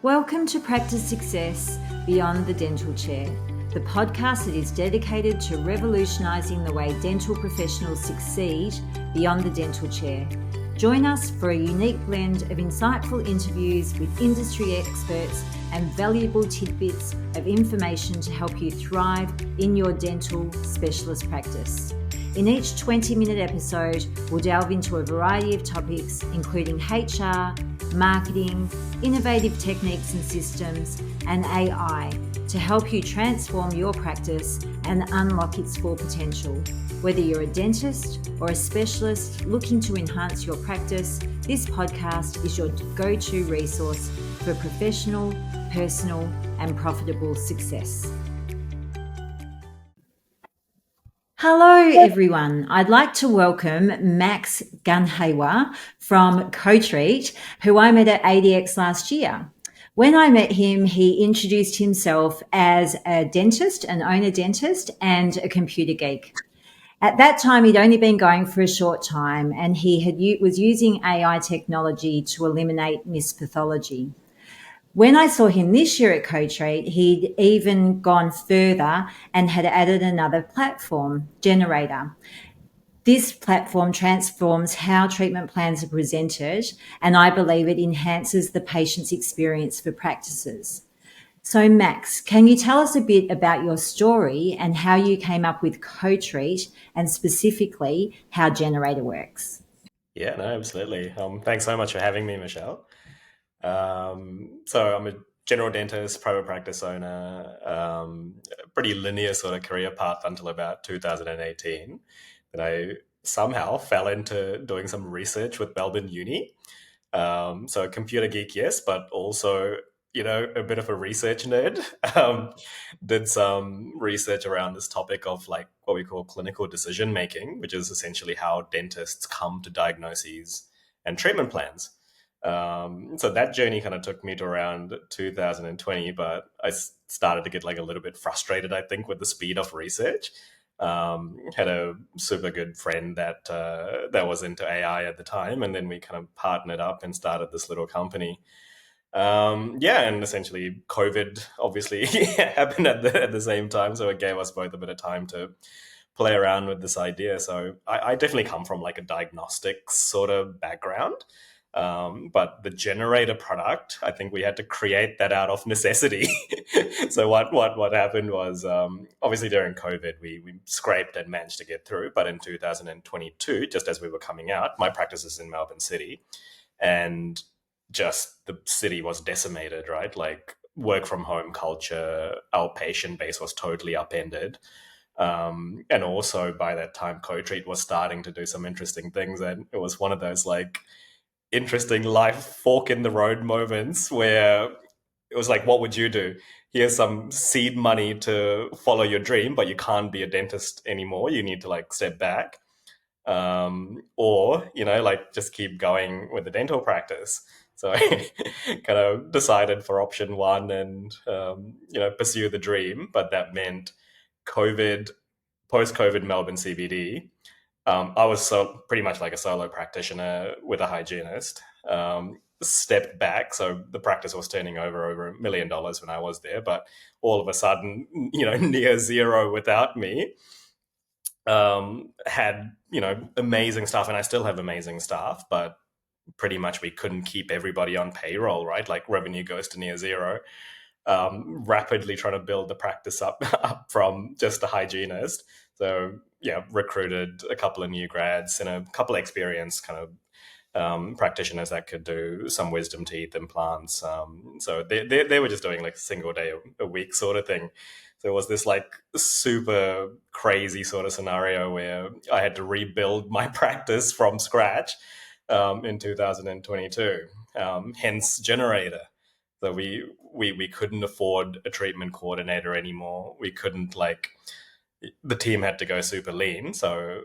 Welcome to Practice Success Beyond the Dental Chair, the podcast that is dedicated to revolutionising the way dental professionals succeed beyond the dental chair. Join us for a unique blend of insightful interviews with industry experts and valuable tidbits of information to help you thrive in your dental specialist practice. In each 20-minute episode, we'll delve into a variety of topics, including HR, marketing, innovative techniques and systems, and AI to help you transform your practice and unlock its full potential. Whether you're a dentist or a specialist looking to enhance your practice, this podcast is your go-to resource for professional, personal, and profitable success. Hello, everyone. I'd like to welcome Max Ganhewa from CoTreat, who I met at ADX last year. When I met him, he introduced himself as a dentist, an owner dentist, and a computer geek. At that time, he'd only been going for a short time, and he was using AI technology to eliminate mispathology. When I saw him this year at CoTreat, he'd even gone further and had added another platform, Generator. This platform transforms how treatment plans are presented, and I believe it enhances the patient's experience for practices. So Max, can you tell us a bit about your story and how you came up with CoTreat and specifically how Generator works? Yeah, no, absolutely. Thanks so much for having me, Michelle. So I'm a general dentist, private practice owner, a pretty linear sort of career path until about 2018. Then I somehow fell into doing some research with Melbourne Uni. So a computer geek, yes, but also, a bit of a research nerd. Did some research around this topic of like what we call clinical decision making, which is essentially how dentists come to diagnoses and treatment plans. So that journey kind of took me to around 2020, but I started to get like a little bit frustrated, I think, with the speed of research. Had a super good friend that was into AI at the time, and then we kind of partnered up and started this little company. And essentially COVID obviously happened at the same time, so it gave us both a bit of time to play around with this idea. So I definitely come from like a diagnostics sort of background. But the generator product, I think we had to create that out of necessity. So what happened was, obviously during COVID, we scraped and managed to get through. But in 2022, just as we were coming out, my practice is in Melbourne City, and just the city was decimated, right? Like work from home culture, our patient base was totally upended. And also by that time, CoTreat was starting to do some interesting things. And it was one of those like interesting life fork in the road moments where it was like, what would you do? Here's some seed money to follow your dream, but you can't be a dentist anymore. You need to like step back. Or, like just keep going with the dental practice. So I kind of decided for option one and, pursue the dream. But that meant COVID, post-COVID Melbourne CBD. I was so pretty much like a solo practitioner with a hygienist. Stepped back, so the practice was turning over $1 million when I was there, but all of a sudden, near zero without me. Had amazing staff, and I still have amazing staff, but pretty much we couldn't keep everybody on payroll, right? Like revenue goes to near zero. Rapidly trying to build the practice up from just a hygienist. So yeah, recruited a couple of new grads and a couple of experienced kind of practitioners that could do some wisdom teeth implants. So they were just doing like a single day a week sort of thing. So it was this like super crazy sort of scenario where I had to rebuild my practice from scratch in 2022. Hence Generator. So we couldn't afford a treatment coordinator anymore. We couldn't the team had to go super lean. So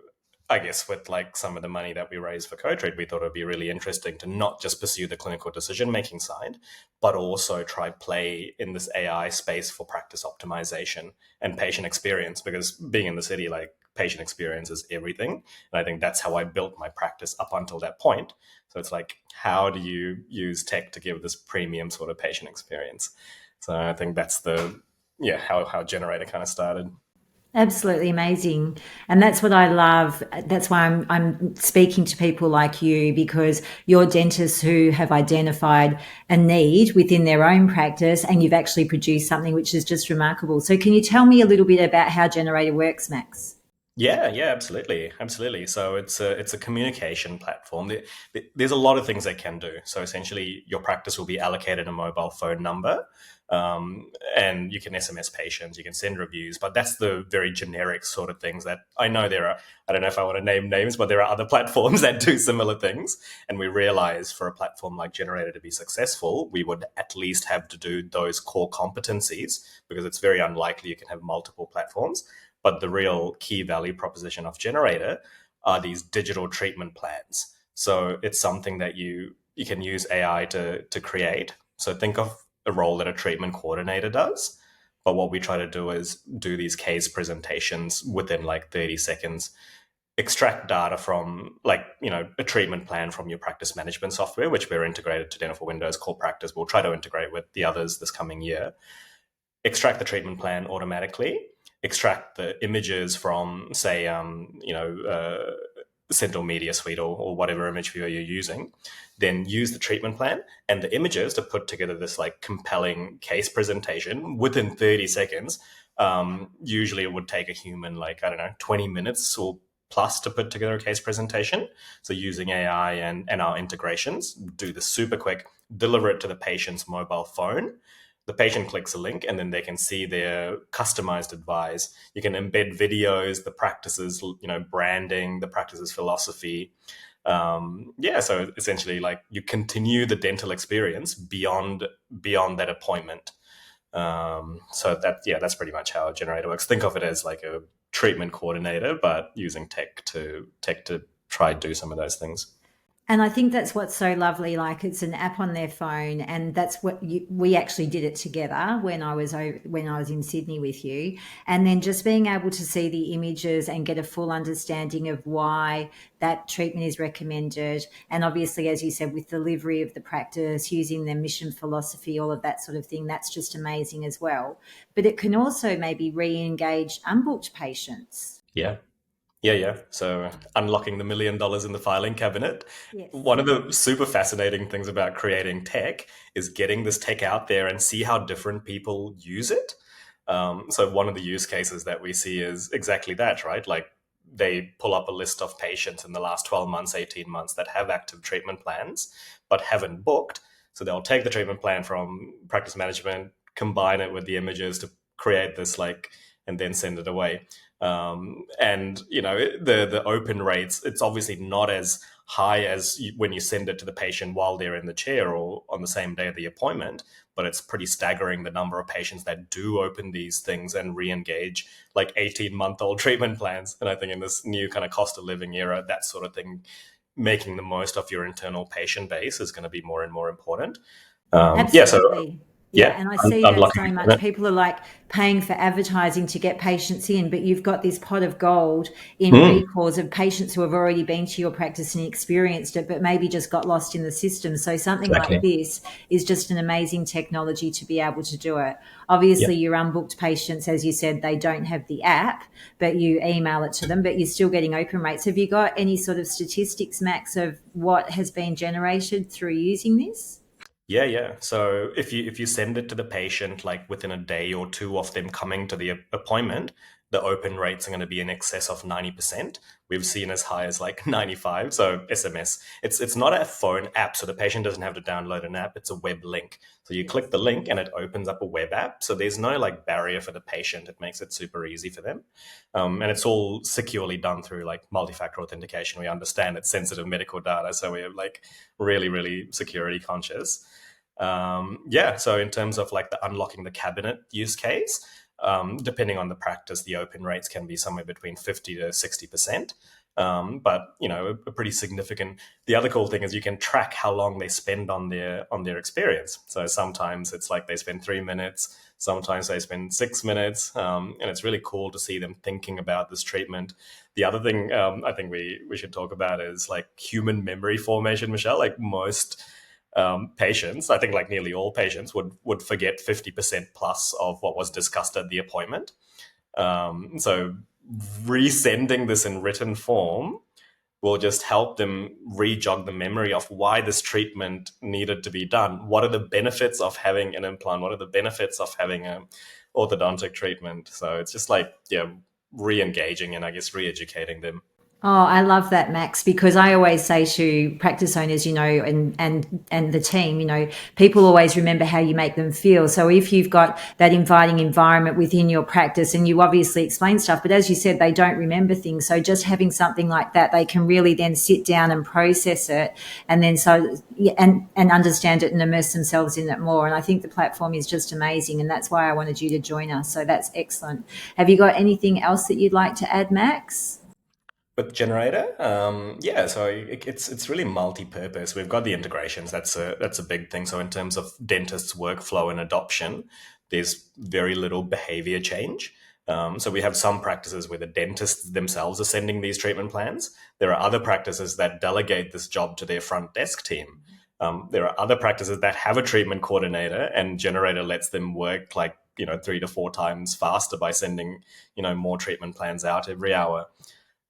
I guess with like some of the money that we raised for CoTreat, we thought it would be really interesting to not just pursue the clinical decision-making side, but also try play in this AI space for practice optimization and patient experience. Because being in the city, like patient experience is everything. And I think that's how I built my practice up until that point. So it's like, how do you use tech to give this premium sort of patient experience? So I think that's how Generator kind of started. Absolutely amazing. And that's what I love. That's why I'm speaking to people like you, because you're dentists who have identified a need within their own practice and you've actually produced something which is just remarkable. So can you tell me a little bit about how Generator works, Max? Yeah, absolutely, absolutely. So it's a communication platform. There's a lot of things they can do. So essentially, your practice will be allocated a mobile phone number, and you can SMS patients, you can send reviews. But that's the very generic sort of things that I know there are. I don't know if I want to name names, but there are other platforms that do similar things. And we realize for a platform like Generator to be successful, we would at least have to do those core competencies because it's very unlikely you can have multiple platforms. But the real key value proposition of Generator are these digital treatment plans. So it's something that you can use AI to create. So think of a role that a treatment coordinator does. But what we try to do is do these case presentations within like 30 seconds, extract data from like, a treatment plan from your practice management software, which we're integrated to Dental for Windows Core Practice. We'll try to integrate with the others this coming year. Extract the treatment plan automatically, extract the images from, say, Sentinel Media Suite or whatever image viewer you're using, then use the treatment plan and the images to put together this like compelling case presentation within 30 seconds. Usually it would take a human like, I don't know, 20 minutes or plus to put together a case presentation. So using AI and our integrations, do this super quick, deliver it to the patient's mobile phone. The patient clicks a link and then they can see their customized advice. You can embed videos, the practices, branding, the practices philosophy. So essentially like you continue the dental experience beyond that appointment. That's pretty much how a Generator works. Think of it as like a treatment coordinator, but using tech to try do some of those things. And I think that's what's so lovely. Like it's an app on their phone, and that's what we actually did it together when I was in Sydney with you, and then just being able to see the images and get a full understanding of why that treatment is recommended, and obviously, as you said, with delivery of the practice, using their mission philosophy, all of that sort of thing. That's just amazing as well. But it can also maybe re-engage unbooked patients. Yeah. Yeah. So unlocking the $1 million in the filing cabinet. Yes. One of the super fascinating things about creating tech is getting this tech out there and see how different people use it. So one of the use cases that we see is exactly that, right? Like they pull up a list of patients in the last 12 months, 18 months that have active treatment plans, but haven't booked. So they'll take the treatment plan from practice management, combine it with the images to create this like, and then send it away. And the open rates, it's obviously not as high as when you send it to the patient while they're in the chair or on the same day of the appointment, but it's pretty staggering the number of patients that do open these things and re-engage like 18-month-old treatment plans. And I think in this new kind of cost of living era, that sort of thing, making the most of your internal patient base is going to be more and more important. So Absolutely. Yeah, yeah, and I see that unlocking so much. it. People are like paying for advertising to get patients in, but you've got this pot of gold in Mm, recalls of patients who have already been to your practice and experienced it, but maybe just got lost in the system. So something like exactly. this is just an amazing technology to be able to do it. Yeah. Obviously, your unbooked patients, as you said, they don't have the app, but you email it to them, but you're still getting open rates. Have you got any sort of statistics, Max, of what has been generated through using this? Yeah. So if you send it to the patient like within a day or two of them coming to the appointment, the open rates are going to be in excess of 90%. We've seen as high as like 95. So SMS. It's not a phone app, so the patient doesn't have to download an app. It's a web link. So you click Yes. the link and it opens up a web app. So there's no like barrier for the patient. It makes it super easy for them. And it's all securely done through like multi-factor authentication. We understand it's sensitive medical data, so we're like really, really security conscious. So in terms of like the unlocking the cabinet use case, depending on the practice, the open rates can be somewhere between 50 to 60%. but a pretty significant. The other cool thing is you can track how long they spend on their experience. So sometimes it's like they spend 3 minutes, sometimes they spend 6 minutes, and it's really cool to see them thinking about this treatment. The other thing I think we should talk about is like human memory formation, Michelle. Like most patients, I think like nearly all patients would forget 50% plus of what was discussed at the appointment. So resending this in written form will just help them re-jog the memory of why this treatment needed to be done. What are the benefits of having an implant? What are the benefits of having an orthodontic treatment? So it's just like, yeah, re-engaging and I guess re-educating them. Oh, I love that, Max, because I always say to practice owners, and the team, people always remember how you make them feel. So if you've got that inviting environment within your practice and you obviously explain stuff, but as you said, they don't remember things. So just having something like that, they can really then sit down and process it and then and understand it and immerse themselves in it more. And I think the platform is just amazing. And that's why I wanted you to join us. So that's excellent. Have you got anything else that you'd like to add, Max? With generator, yeah, so it's really multi-purpose. We've got the integrations. That's a big thing. So in terms of dentists' workflow and adoption, there's very little behavior change. So we have some practices where the dentists themselves are sending these treatment plans. There are other practices that delegate this job to their front desk team. There are other practices that have a treatment coordinator, and generator lets them work like 3 to 4 times faster by sending more treatment plans out every hour.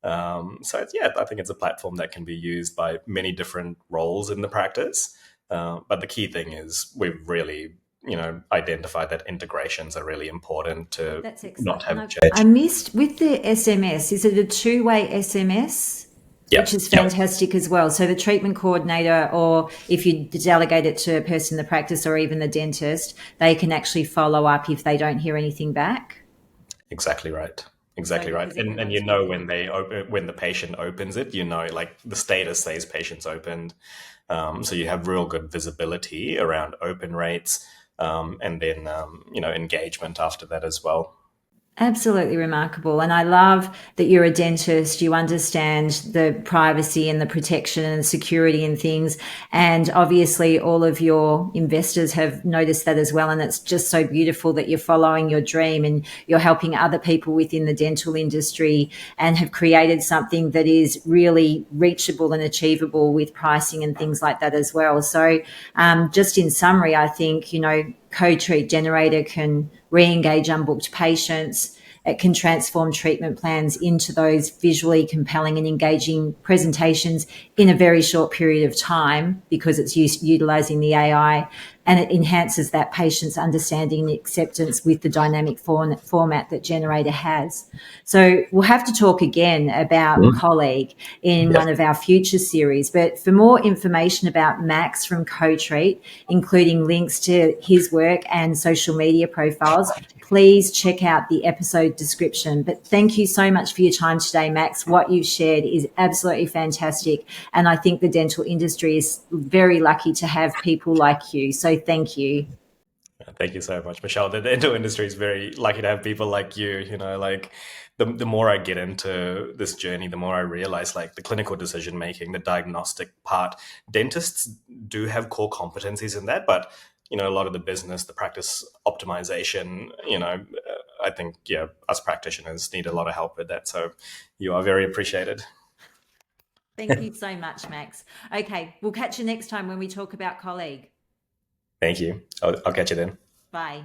Yeah, I think it's a platform that can be used by many different roles in the practice. But the key thing is we've really, identified that integrations are really important to That's not excellent. And have I change. missed with the SMS, is it a two-way SMS? Which Yep. is Yep. fantastic as well. So the treatment coordinator, or if you delegate it to a person in the practice or even the dentist, they can actually follow up if they don't hear anything back. Exactly right. So Exactly right. because And everyone's busy. when the patient opens it, like the status says patient's opened. So you have real good visibility around open rates, and then engagement after that as well. Absolutely remarkable. And I love that you're a dentist. You understand the privacy and the protection and security and things. And obviously, all of your investors have noticed that as well. And it's just so beautiful that you're following your dream and you're helping other people within the dental industry and have created something that is really reachable and achievable with pricing and things like that as well. So, just in summary, I think, CoTreat Generator can re-engage unbooked patients. It can transform treatment plans into those visually compelling and engaging presentations in a very short period of time because it's utilizing the AI, and it enhances that patient's understanding and acceptance with the dynamic format that Generator has. So we'll have to talk again about Colleague in Yes. one of our future series. But for more information about Max from CoTreat, including links to his work and social media profiles, please check out the episode description. But thank you so much for your time today, Max. What you've shared is absolutely fantastic. And I think the dental industry is very lucky to have people like you. So thank you. Thank you so much, Michelle. The dental industry is very lucky to have people like you. Like the more I get into this journey, the more I realize like the clinical decision making, the diagnostic part. Dentists do have core competencies in that, but a lot of the business, the practice optimization, I think yeah, us practitioners need a lot of help with that. So you are very appreciated. Thank you so much, Max. Okay, we'll catch you next time when we talk about Colleague. Thank you. I'll catch you then. Bye.